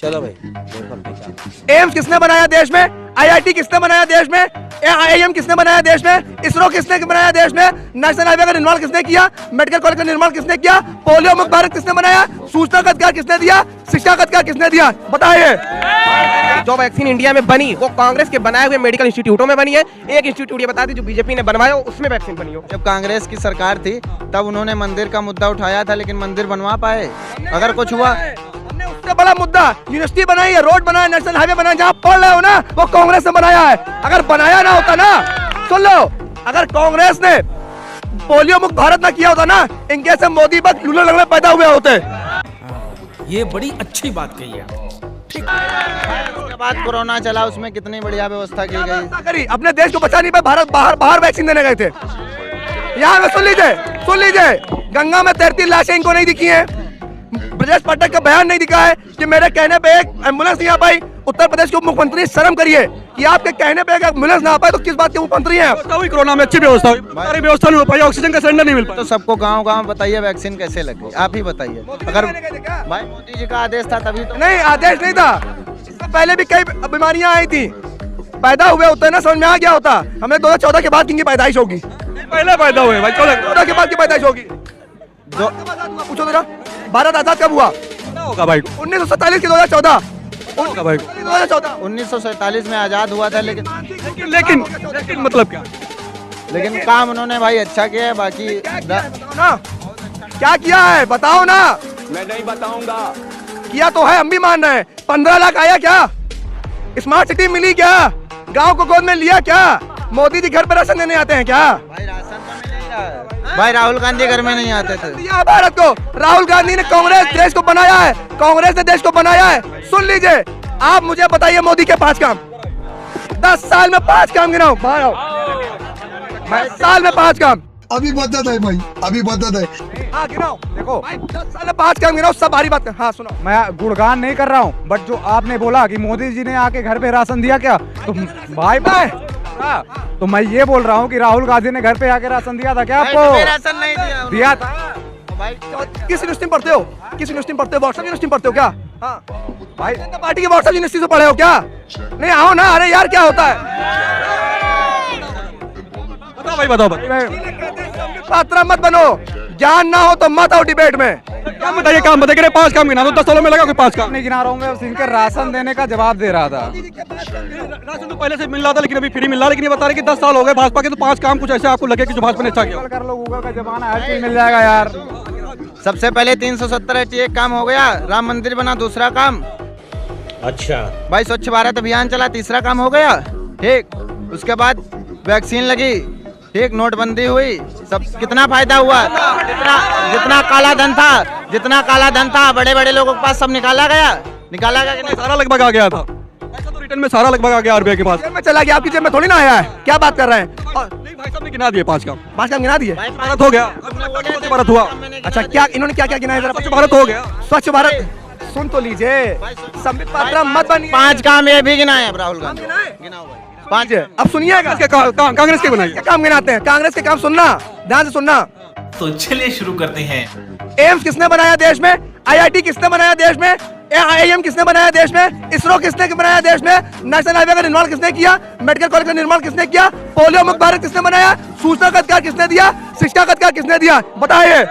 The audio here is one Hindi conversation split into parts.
चलो भाई। एम्स किसने बनाया देश में? आईआईटी किसने बनाया देश में? आईआईएम किसने बनाया देश में? इसरो किसने बनाया देश में? नेशनल हाईवे का निर्माण किसने किया? मेडिकल कॉलेज का निर्माण किसने किया? पोलियो मुक्त भारत किसने बनाया? सूचना का अधिकार किसने दिया? शिक्षा का अधिकार किसने दिया? बताइए। जो वैक्सीन इंडिया में बनी वो कांग्रेस के बनाए हुए मेडिकल इंस्टीट्यूटों में बनी है। एक इंस्टीट्यूट ये बता दी जो बीजेपी ने बनवाया उसमें वैक्सीन बनी हो। जब कांग्रेस की सरकार थी तब उन्होंने मंदिर का मुद्दा उठाया था, लेकिन मंदिर बनवा पाए? अगर कुछ हुआ? हमने उससे बड़ा मुद्दा यूनिवर्सिटी बनाई है, रोड बनाया, नेशनल हाईवे बनाया, जहाँ पढ़ रहे हो ना वो कांग्रेस ने बनाया है। अगर बनाया ना होता ना, सुन लो, अगर कांग्रेस ने पोलियो मुक्त भारत ना किया होता ना, इनके से मोदी पर लूले लगने पैदा हुए होते। ये बड़ी अच्छी बात कही है। उसके बाद कोरोना चला, उसमें कितनी बढ़िया व्यवस्था की गई। करी अपने देश को बचा नहीं पाए, भारत बाहर वैक्सीन देने गए थे। यहाँ में सुन लीजिए, गंगा में तैरती लाशें इनको नहीं दिखी है। ब्रजेश पाठक का बयान नहीं दिखा है कि मेरे कहने पे एक एम्बुलेंस नहीं आ पाई। उत्तर प्रदेश के उप मुख्यमंत्री शर्म करिए कि आपके कहने पे एक एम्बुलेंस ना आ पाए तो किस बात के मुख्यमंत्री हैं? कोरोना में अच्छी व्यवस्था हुई, सारी व्यवस्था नहीं हो पाई, ऑक्सीजन का सिलेंडर नहीं मिल पाया। तो सबको गांव-गांव बताइए वैक्सीन कैसे लगी, आप ही बताइए। अगर भाई मोदी जी का आदेश था तभी तो। नहीं, आदेश नहीं था। इससे पहले भी कई बीमारियां आई थी, पैदा हुए होते ना, समझ में आ गया होता। हमें 2014 के बाद किनकी पैदाइश होगी? पहले पैदा हुए भाई, 14 के बाद की पैदाइश होगी। पूछो जरा, भारत आजाद कब हुआ? होगा भाई, 1947 की 2014 होगा भाई। 2014 1947 में आजाद हुआ था, लेकिन मतलब क्या? लेकिन काम उन्होंने भाई अच्छा किया है। बाकी ना क्या किया है बताओ ना। मैं नहीं बताऊंगा। किया तो है, हम भी मान रहे हैं। 15 लाख आया क्या? स्मार्ट सिटी मिली क्या? गांव को गोद में लिया क्या? मोदी जी घर पर राशन देने आते हैं क्या? भाई राशन तो मिल ही रहा है। भाई राहुल गांधी घर में नहीं आते थे। दिया भारत को, राहुल गांधी ने, कांग्रेस देश को बनाया है, कांग्रेस ने देश को बनाया है। सुन लीजिए, आप मुझे बताइए मोदी के 5 काम, 10 साल में 5 काम गिनाओ। बाहर आओ, 10 साल में 5 काम। अभी बदत है भाई, अभी बदत है। हाँ गिनाओ, देखो 10 साल में 5 काम गिनाओ, सब भारी बात कर। हाँ सुनो, मैं गुणगान नहीं कर रहा हूँ, बट जो आपने बोला कि मोदी जी ने आके घर पे राशन दिया क्या, तो भाई तो मैं ये बोल रहा हूँ कि राहुल गांधी ने घर पे आके राशन दिया था क्या आपको? राशन नहीं दिया था। भाई किस यूनिवर्सिटी में पढ़ते हो? किस यूनिवर्सिटी में पढ़ते हो? व्हाट्सएप यूनिवर्सिटी में पढ़ते हो क्या? हाँ भाई, जनता पार्टी की व्हाट्सएप यूनिवर्सिटी से पढ़े हो क्या? नहीं आओ ना। अरे यार क्या होता है? बताओ भाई, बताओ। पात्रा मत बनो, ज्ञान ना हो तो मत आओ डिबेट में। काम बताइए, काम बताइए। 5 काम गिना दो, 10 सालों में लगा कोई 5 काम? नहीं गिना रहा हूँ मैं, बस इनके राशन देने का जवाब दे रहा था। राशन तो पहले से मिल रहा था, लेकिन अभी फ्री मिल रहा है। लेकिन ये बता रहे कि 10 साल हो गए भाजपा के, तो 5 काम कुछ ऐसे आपको लगे कि जो भाजपा ने अच्छा किया? कर लो, गूगल का जमाना है, हर चीज मिल जाएगा यार। सबसे पहले 370 एक काम हो गया, राम मंदिर बना, दूसरा काम। अच्छा भाई स्वच्छ भारत अभियान चला, तीसरा काम हो गया। ठीक, उसके बाद वैक्सीन लगी, ठीक, नोटबंदी हुई, सब कितना फायदा हुआ। जितना काला धन था बड़े बड़े लोगों के पास सब निकाला गया कि नहीं? सारा लगभग आ गया था। ऐसा तो रिटर्न में सारा लगभग आ गया RBI के पास। जेब में चला गया, आपकी जेब में थोड़ी ना आया है। क्या बात कर रहे हैं? नहीं भाई साहब ने गिना दिए 5 काम। 5 काम गिना दिए। भारत हो गया, स्वच्छ भारत हुआ। अच्छा, क्या इन्होंने क्या क्या गिना है? स्वच्छ भारत हो गया। स्वच्छ भारत सुन तो लीजिए, संबित पात्रा मत बनिए। 5 काम ये भी गिनाए अब राहुल गांधी। गिनाओ भाई 5 है। अब सुनिएगा, कांग्रेस के बनाई क्या काम गिनाते हैं? कांग्रेस के काम सुनना, ध्यान से सुनना। तो चलिए शुरू करते हैं। एम्स किसने बनाया देश में? आईआईटी किसने बनाया देश में? आईआईएम किसने बनाया देश में? इसरो किसने बनाया देश में? नेशनल हाईवे का निर्माण किसने किया? मेडिकल कॉलेज का निर्माण किसने किया? पोलियो मुक्त भारत किसने बनाया? सूचना का अधिकार किसने दिया? शिक्षा का अधिकार किसने दिया? बताइए।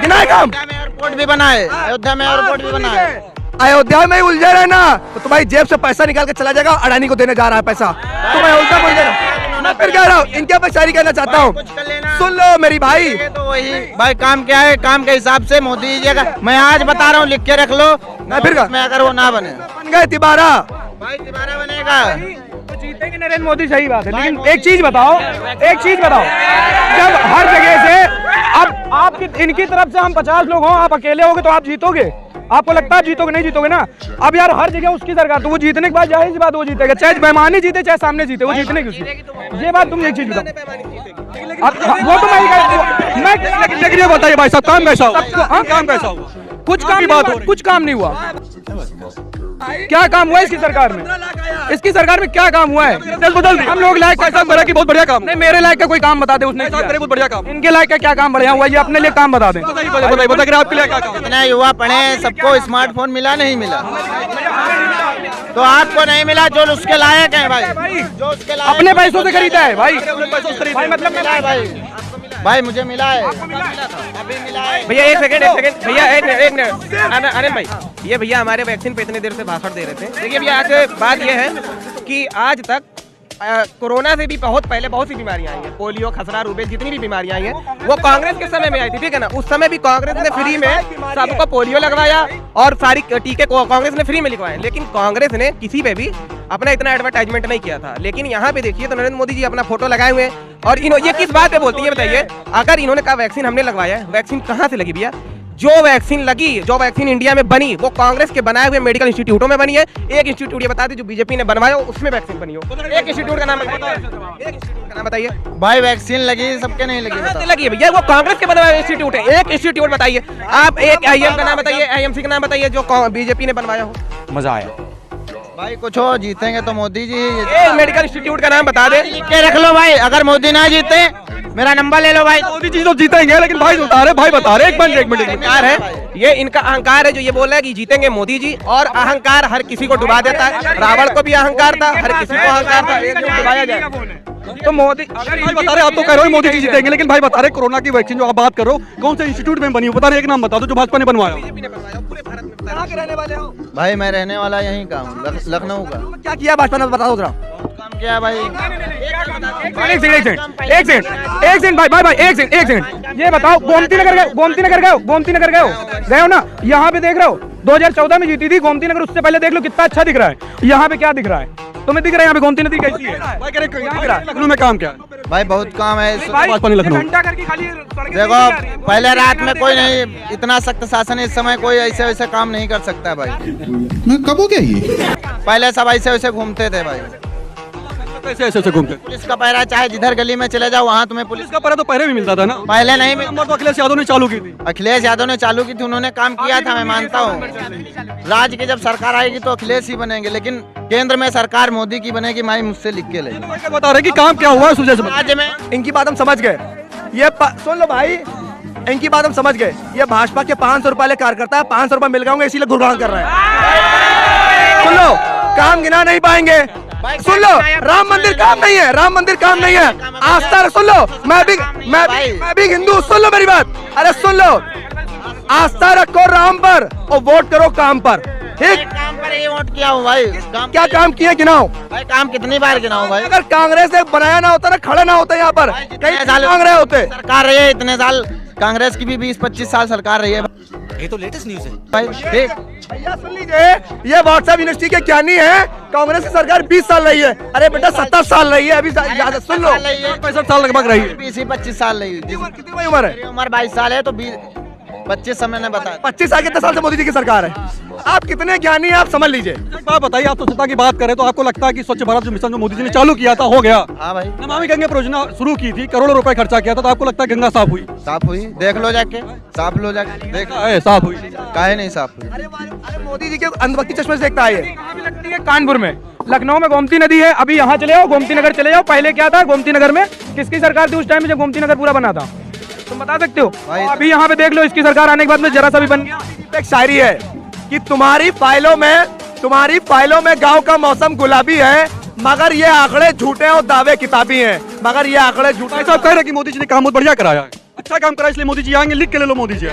गिनाए काम। एयरपोर्ट भी बनाए, अयोध्या में एयरपोर्ट भी बनाए। अयोध्या में ही उलझे रहे ना तो तुम्हारी जेब से पैसा निकाल के चला जाएगा, अडानी को देने जा रहा है पैसा। तुम अयोध्या में उलझे रहो। मैं फिर कह रहा हूँ, इनके ऊपर शायरी कहना चाहता हूँ, सुन लो मेरी भाई। तो वही भाई काम क्या है, काम के हिसाब से मोदी जी का मैं आज बता रहा हूँ, लिख के रख लो। मैं फिर मैं अगर वो ना बने, बन गए तिबारा। भाई तिबारा बनेगा तो जीतेंगे नरेंद्र मोदी, सही बात है। लेकिन एक चीज बताओ, जब हर जगह से अब आपकी इनकी तरफ से हम 50 लोग हों, आप अकेले होगे तो आप जीतोगे? आपको लगता है जीतोगे? नहीं जीतोगे ना। अब यार हर जगह उसकी सरकार, तो वो जीतने के बाद जाहिर सी बात वो जीतेगा, चाहे बेईमानी जीते चाहे सामने जीते, वो जीतने की उसकी। ये बात तुम एक चीज बताओ, वो तो मैं बताइए भाई साहब, काम कैसा हुआ? काम कैसा हुआ? कुछ काम नहीं हुआ। क्या काम हुआ इसकी सरकार में? इसकी सरकार में क्या काम हुआ है? बदल दिया। हम लोग लायक ऐसा मेरा कि बहुत बढ़िया काम नहीं, मेरे लायक का कोई काम बता दे उसने ऐसा किया। मेरे बहुत बढ़िया काम इनके लायक का क्या काम बढ़िया हुआ, ये अपने लिए काम बता दें। बताइए आपके लिए क्या काम है? इतने युवा पढ़े सबको स्मार्टफोन मिला नहीं मिला? तो आपको नहीं मिला जो उसके लायक है भाई, जो उसके लायक अपने पैसों से खरीदा है भाई। भाई मतलब मिला है भाई मुझे मिला है, अभी मिला है। भैया एक सेकंड भैया एक मिनट अनंत भाई, ये भैया हमारे वैक्सीन पे इतने देर से भाषण दे रहे थे। देखिए भैया आज बात ये है कि आज तक कोरोना से भी बहुत पहले बहुत सी बीमारियां आई हैं, पोलियो, खसरा, रूबेल, जितनी भी बीमारियां आई हैं वो कांग्रेस के समय में आई थी, ठीक है ना। उस समय भी कांग्रेस ने फ्री में सबको पोलियो लगवाया और सारी टीके को कांग्रेस ने फ्री में लिखवाए, लेकिन कांग्रेस ने किसी पे भी अपना इतना एडवर्टाइजमेंट नहीं किया था। लेकिन यहाँ पे देखिए तो नरेंद्र मोदी जी अपना फोटो लगाए हुए हैं और ये किस बात पे बोलती है बताइए? अगर इन्होंने कहा वैक्सीन हमने लगवाया है, वैक्सीन कहाँ से लगी भैया? जो वैक्सीन इंडिया में बनी वो कांग्रेस के बनाए हुए मेडिकल इंस्टीट्यूटों में बनी है। एक इंस्टीट्यूट ये बता दी जो बीजेपी ने बनवाया उसमें वैक्सीन बनी हो। एक इंस्टीट्यूट का नाम बताइए भाई वैक्सीन लगी सबके नहीं लगी, कहाँ से लगी है भैया? वो कांग्रेस के बनाए हुए इंस्टीट्यूट है। एक इंस्टीट्यूट बताइए आप, एक आईएम का नाम बताइए, आईएमसी का नाम बताइए जो बीजेपी ने बनवाया हो। मजा आया भाई कुछ हो जीतेंगे तो मोदी जी। एक मेडिकल इंस्टीट्यूट का नाम बता दे, लिख के रख लो भाई, अगर मोदी ना जीते मेरा नंबर ले लो भाई। मोदी जी तो जीतेंगे, लेकिन भाई बता रहे एक मिनट अहंकार है, ये इनका अहंकार है जो ये बोल रहा है कि जीतेंगे मोदी जी। और अहंकार हर किसी को डुबा देता है। रावण को भी अहंकार था, हर किसी को अहंकार था, एक दिन डुबाया जाए। तो मोदी भाई बता रहे, आप तो कह रहे हो मोदी जी जीतेंगे, लेकिन भाई बता रहे कोरोना की वैक्सीन जो आप बात कर रहे हो कौन से इंस्टीट्यूट में बनी हो? बता रहे एक नाम बता दो जो भाजपा ने बनवाया। कहाँ के रहने वाले हो? भाई मैं रहने वाला यहीं का हूँ, लखनऊ का। क्या किया भाजपा ने बताओ जरा। काम किया भाई। एक सेकंड भाई एक सेकंड ये बताओ, गोमती नगर गए हो ना? यहाँ पे देख रहे हो 2014 में जीती थी गोमती नगर, उससे पहले देख लो कितना अच्छा दिख रहा है। यहाँ पे क्या दिख रहा है तुम्हें? दिख रहा है यहाँ पे गोमती नदी कैसी है? भाई कह रहे लखनऊ में काम क्या है? भाई बहुत काम है भाजपा ने लखनऊ। घंटा करके खाली सड़कें देखो पहले रात में कोई नहीं, इतना सख्त शासन, इस समय कोई ऐसे वैसे काम नहीं कर सकता भाई। मैं कब हो गया ये? पहले सब ऐसे वैसे घूमते थे भाई, कैसे ऐसे घूमते? पुलिस का पहरा चाहे जिधर गली में चले जाओ वहाँ तुम्हें पुलिस। इसका पहले तो पहले भी मिलता था ना। पहले नहीं नंबर तो अखिलेश यादव ने चालू की थी। अखिलेश यादव ने चालू की थी, उन्होंने काम किया था, मैं मानता हूँ। राज्य की जब सरकार आएगी तो अखिलेश ही बनेंगे, लेकिन केंद्र में सरकार मोदी की बनेगी। माई मुझसे लिख के ले बता रहे कि काम क्या हुआ है राज्य में। इनकी बात हम समझ गए, सुन लो भाई, इनकी बात हम समझ गए। ये भाजपा के 500 रुपए कार्यकर्ता है, 500 रुपए मिल गए इसीलिए गुणगान कर रहे हैं। सुन लो, काम गिना नहीं पाएंगे। सुन लो, राम मंदिर काम नहीं है, राम मंदिर काम नहीं है। आस्था सुन लो, मैं भी हिंदू, सुन लो मेरी बात। अरे सुन लो, आस्था रखो राम पर और वोट करो काम पर, ठीक? काम पर ही वोट किया हूँ भाई। क्या काम किए गिनाओ भाई, काम कितनी बार गिनाऊं भाई? अगर कांग्रेस ने बनाया ना होता ना, खड़े ना होते यहाँ पर, कई साल मांग रहे होते। सरकार रही है इतने साल, कांग्रेस की भी 20-25 साल सरकार रही है। ये तो लेटेस्ट न्यूज है भाई ठीक। भैया सुन लीजिए, ये व्हाट्सएप यूनिवर्सिटी के ज्ञानी है। कांग्रेस की सरकार 20 साल रही है। अरे बेटा 70 साल रही है अभी, याद सुन लो। 65 साल लगभग रही है। 20-25 साल रही है। कितनी भाई उम्र है? मेरी उम्र 22 साल है तो 25 समय ने बताया। 25 साल कितने साल से मोदी जी की सरकार है? आप कितने ज्ञानी हैं आप समझ लीजिए। आप बताइए, आप स्वच्छता की बात करें तो आपको लगता है कि स्वच्छ भारत जो मिशन जो मोदी जी ने चालू किया था हो गया? हाँ भाई, नमामि गंगे परियोजना शुरू की थी, करोड़ों रुपए खर्चा किया था, तो आपको लगता है गंगा साफ हुई? साफ हुई, देख लो जाके, साफ लो जाके, देख साफ हुई। काहे नहीं साफ हुई? अरे मोदी जी के अंधभक्ति चश्मे से देखता है। लगती है कानपुर में, लखनऊ में गोमती नदी है। अभी यहाँ चले जाओ, गोमती नगर चले जाओ। पहले क्या था गोमती नगर में? किसकी सरकार थी उस टाइम में जब गोमती नगर पूरा बना था? तुम बता सकते हो? अभी यहाँ पे देख लो, इसकी सरकार आने के बाद में जरा सा भी बन गया। एक शायरी है कि तुम्हारी फाइलों में गांव का मौसम गुलाबी है, मगर ये आंकड़े झूठे और दावे किताबी हैं। मगर ये आंकड़े झूठे। साहब कह रहे कि मोदी जी ने काम बहुत बढ़िया कराया है, अच्छा काम करा, इसलिए मोदी जी आएंगे, लिख के ले लो मोदी जी।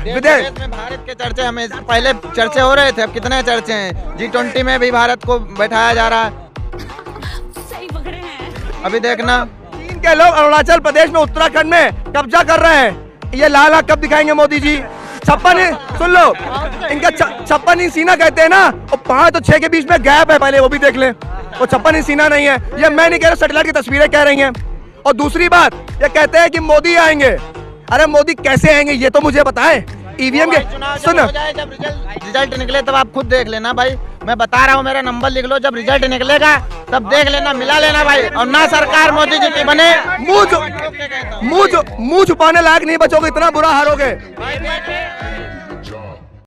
विदेश में भारत के चर्चे हमेशा, पहले चर्चे हो रहे थे, अब कितने चर्चे हैं? G20 में भी भारत को बैठाया जा रहा है। अभी देखना, चीन के लोग अरुणाचल प्रदेश में, उत्तराखंड में कब्जा कर रहे हैं। ये लाला कब दिखाएंगे मोदी जी? 56 सुन लो, इनका 56 इंच सीना कहते हैं ना, और 5 और 6 के बीच में गैप है, पहले वो भी देख लें। वो 56 इंच सीना नहीं है, ये मैं नहीं कह रहा, सैटेलाइट की तस्वीरें कह रही हैं। और दूसरी बात, ये कहते हैं कि मोदी आएंगे। अरे मोदी कैसे आएंगे ये तो मुझे बताएं। ईवीएम के सुन, जब रिजल्ट निकले तब आप खुद देख लेना भाई। मैं बता रहा हूँ, मेरा नंबर लिख लो, जब रिजल्ट निकलेगा तब देख लेना, मिला लेना भाई। और ना सरकार मोदी जी की बने, मुंह छुपाने लायक नहीं बचोगे, इतना बुरा हारोगे।